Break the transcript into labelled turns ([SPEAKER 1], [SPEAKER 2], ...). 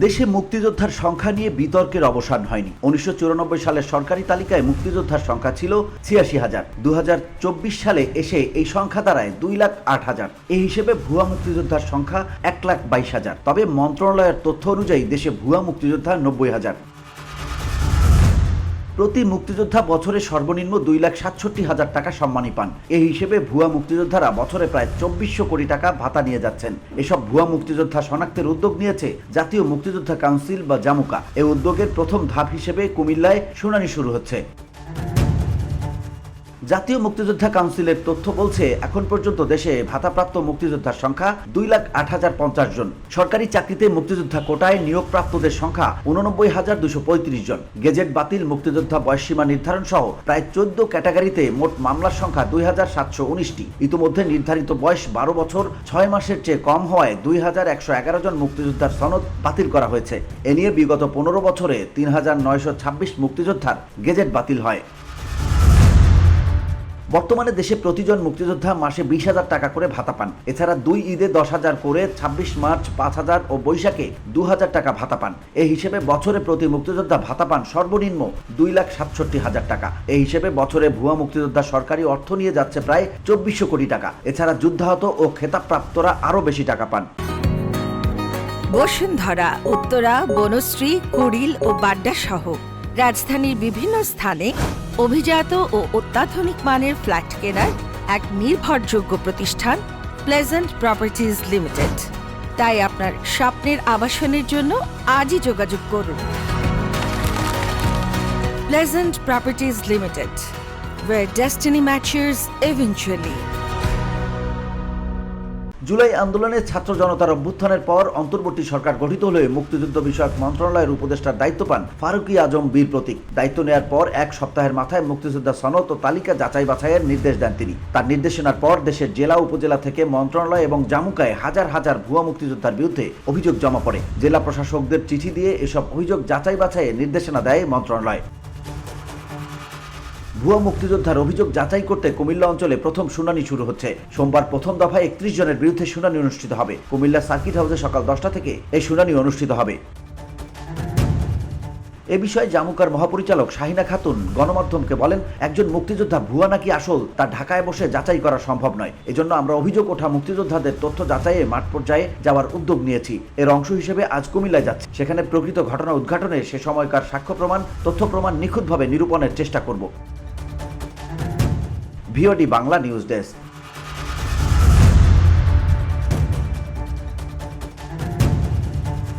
[SPEAKER 1] দেশে মুক্তিযোদ্ধার সংখ্যা নিয়ে বিতর্কের অবসান হয়নি। 1994 সালের সরকারি তালিকায় মুক্তিযোদ্ধার সংখ্যা ছিল 86,000। 2024 সালে এসে এই সংখ্যা দাঁড়ায় 2,08,000। এই হিসেবে ভুয়া মুক্তিযোদ্ধার সংখ্যা 1,22,000। তবে মন্ত্রণালয়ের তথ্য অনুযায়ী দেশে ভুয়া মুক্তিযোদ্ধা 90,000। প্রতি মুক্তিযোদ্ধা বছরে সর্বনিম্ন 2,67,000 টাকা সম্মানী পান। এই হিসেবে ভুয়া মুক্তিযোদ্ধারা বছরে প্রায় 2400 কোটি টাকা ভাতা নিয়ে যাচ্ছেন। এসব ভুয়া মুক্তিযোদ্ধা শনাক্তের উদ্যোগ নিয়েছে জাতীয় মুক্তিযোদ্ধা কাউন্সিল বা জামুকা। এই উদ্যোগের প্রথম ধাপ হিসেবে কুমিল্লায় শুনানি শুরু হচ্ছে। জাতীয় মুক্তিযোদ্ধা কাউন্সিলের তথ্য বলছে, এখন পর্যন্ত দেশে ভাতাপ্রাপ্ত মুক্তিযোদ্ধার সংখ্যা 2,08,050 জন। সরকারি চাকরিতে মুক্তিযোদ্ধা কোটায় নিয়োগপ্রাপ্তদের সংখ্যা 89,235 জন। গেজেট বাতিল, মুক্তিযোদ্ধা বয়সসীমা নির্ধারণ সহ প্রায় 14 ক্যাটাগরিতে মোট মামলার সংখ্যা 2,719টি। ইতিমধ্যে নির্ধারিত বয়স 12 বছর 6 মাসের চেয়ে কম হওয়ায় 2,111 জন মুক্তিযোদ্ধার সনদ বাতিল করা হয়েছে। এ নিয়ে বিগত 15 বছরে 3,926 মুক্তিযোদ্ধার গেজেট বাতিল হয়। বর্তমানে দেশে প্রতিজন মুক্তিযোদ্ধা মাসে 20,000 টাকা করে ভাতা পান। এছাড়া 2 ঈদে 10,000 করে, 26 মার্চ 5,000 ও বৈশাখে 2,000 টাকা ভাতা পান। এই হিসেবে বছরে প্রতি মুক্তিযোদ্ধা ভাতা পান সর্বনিম্ন 2,67,000 টাকা। এই হিসেবে বছরে ভুয়া মুক্তিযোদ্ধা সরকারি অর্থ নিয়ে যাচ্ছে প্রায় 2400 কোটি টাকা। এছাড়া যুদ্ধাহত ও খেতাবপ্রাপ্তরা আরও বেশি টাকা পান।
[SPEAKER 2] বসুন্ধরা, উত্তরা, বনশ্রী, কুড়িল ও বাড্ডা সহ রাজধানীর বিভিন্ন স্থানে অভিজাত ও অত্যাধুনিক মানের ফ্ল্যাট কেনার এক নির্ভরযোগ্য প্রতিষ্ঠান প্লেজেন্ট প্রপার্টিজ লিমিটেড। তাই আপনার স্বপ্নের আবাসনের জন্য আজই যোগাযোগ করুন। Pleasant properties limited, where destiny matches eventually।
[SPEAKER 1] July আন্দোলনে ছাত্র জনতার অভ্যুত্থানের পর অন্তর্বর্তী সরকার গঠিত হলে মুক্তিযুদ্ধ বিষয়ক মন্ত্রণালয়ের উপদেষ্টার দায়িত্ব পান ফারুকী আজম বীর প্রতীক। দায়িত্ব নেওয়ার পর 1 সপ্তাহের মাথায় মুক্তিযোদ্ধা সনদ ও তালিকা যাচাই বাছাইয়ের নির্দেশ দেন তিনি। তার নির্দেশনার পর দেশের জেলা উপজেলা থেকে মন্ত্রণালয় এবং জামুকায় হাজার হাজার ভুয়া মুক্তিযোদ্ধার বিরুদ্ধে অভিযোগ জমা পড়ে। জেলা প্রশাসকদের চিঠি দিয়ে এসব অভিযোগ যাচাই বাছাইয়ের নির্দেশনা দেয় মন্ত্রণালয়। ভুয়া মুক্তিযোদ্ধার অভিযোগ যাচাই করতে কুমিল্লা অঞ্চলে প্রথম শুনানি শুরু হচ্ছে। সোমবার প্রথম দফায় 31 জনের বিরুদ্ধে শুনানি অনুষ্ঠিত হবে। কুমিল্লা সার্কিট হাউসে সকাল 10টা থেকে এই শুনানি অনুষ্ঠিত হবে। এ বিষয়ে জামুকার মহাপরিচালক শাহিনা খাতুন গণমাধ্যমকে বলেন, একজন মুক্তিযোদ্ধা ভুয়া নাকি আসল তা ঢাকায় বসে যাচাই করা সম্ভব নয়। এজন্য আমরা অভিযোগ ওঠা মুক্তিযোদ্ধাদের তথ্য যাচাইয়ে মাঠ পর্যায়ে যাওয়ার উদ্যোগ নিয়েছি। এর অংশ হিসেবে আজ কুমিল্লায় যাচ্ছি। সেখানে প্রকৃত ঘটনা উদ্ঘাটনে সে সময়কার সাক্ষ্য প্রমাণ, তথ্য প্রমাণ নিখুঁতভাবে নিরূপণের চেষ্টা করব। VOD Bangla news desk.